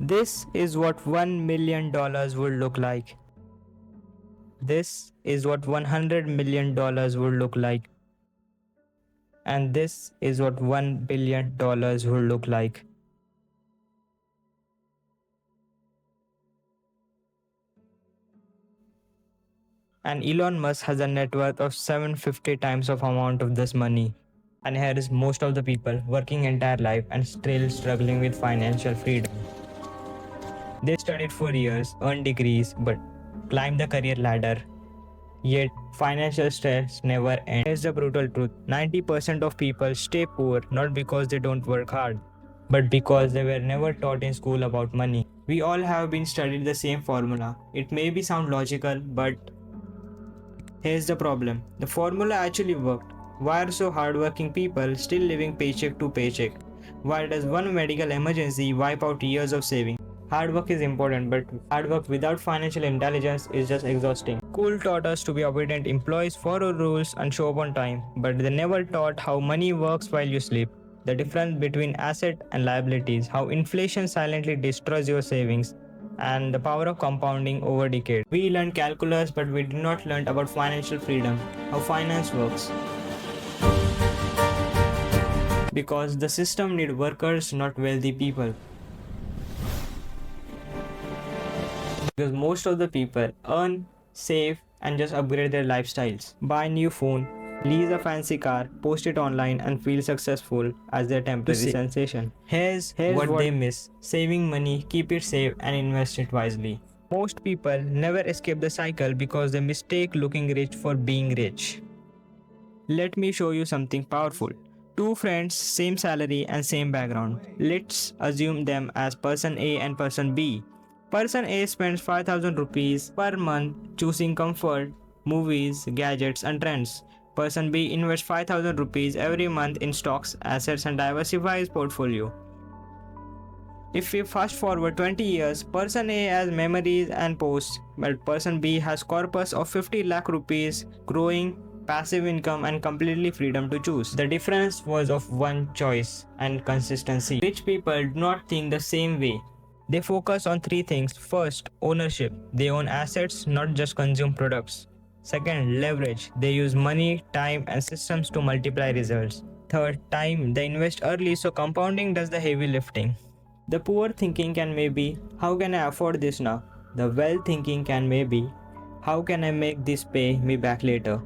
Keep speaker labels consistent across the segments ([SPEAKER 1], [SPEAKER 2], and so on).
[SPEAKER 1] This is what $1 million would look like. This is what $100 million would look like. And this is what $1 billion would look like. And Elon Musk has a net worth of 750 times of amount of this money. And here is most of the people working entire life and still struggling with financial freedom. They studied for years, earned degrees, but climbed the career ladder. Yet, financial stress never ends. Here's the brutal truth. 90% of people stay poor not because they don't work hard, but because they were never taught in school about money. We all have been studied the same formula. It may be sound logical, but here's the problem. The formula actually worked. Why are so hardworking people still living paycheck to paycheck? Why does one medical emergency wipe out years of saving? Hard work is important, but hard work without financial intelligence is just exhausting. School taught us to be obedient employees, follow rules, and show up on time, but they never taught how money works while you sleep. The difference between asset and liabilities, how inflation silently destroys your savings, and the power of compounding over decades. We learned calculus, but we did not learn about financial freedom, how finance works. Because the system needs workers, not wealthy people. Because most of the people earn, save, and just upgrade their lifestyles. Buy a new phone, lease a fancy car, post it online, and feel successful as their temporary sensation. Here's what they miss. Saving money, keep it safe, and invest it wisely. Most people never escape the cycle because they mistake looking rich for being rich. Let me show you something powerful. Two friends, same salary and same background. Let's assume them as person A and person B. Person A spends 5,000 rupees per month choosing comfort, movies, gadgets, and trends. Person B invests 5,000 rupees every month in stocks, assets, and diversifies portfolio. If we fast forward 20 years, person A has memories and posts, but person B has corpus of 50 lakh rupees, growing passive income and completely freedom to choose. The difference was of one choice and consistency. Rich people do not think the same way. They focus on three things. First, ownership. They own assets, not just consume products. Second, leverage. They use money, time, and systems to multiply results. Third, time. They invest early so compounding does the heavy lifting. The poor thinking can maybe, how can I afford this now? The well thinking can maybe, how can I make this pay me back later?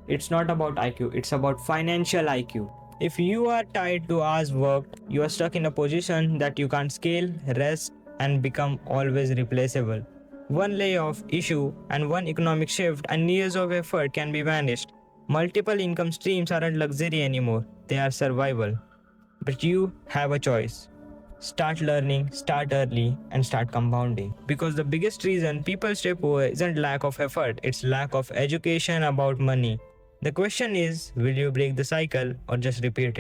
[SPEAKER 1] It's not about IQ, it's about financial IQ. If you are tied to hours worked, you are stuck in a position that you can't scale, rest, and become always replaceable. One layoff, issue, and one economic shift and years of effort can be vanished. Multiple income streams aren't luxury anymore, they are survival. But you have a choice. Start learning, start early, and start compounding. Because the biggest reason people stay poor isn't lack of effort, it's lack of education about money. The question is, will you break the cycle or just repeat it?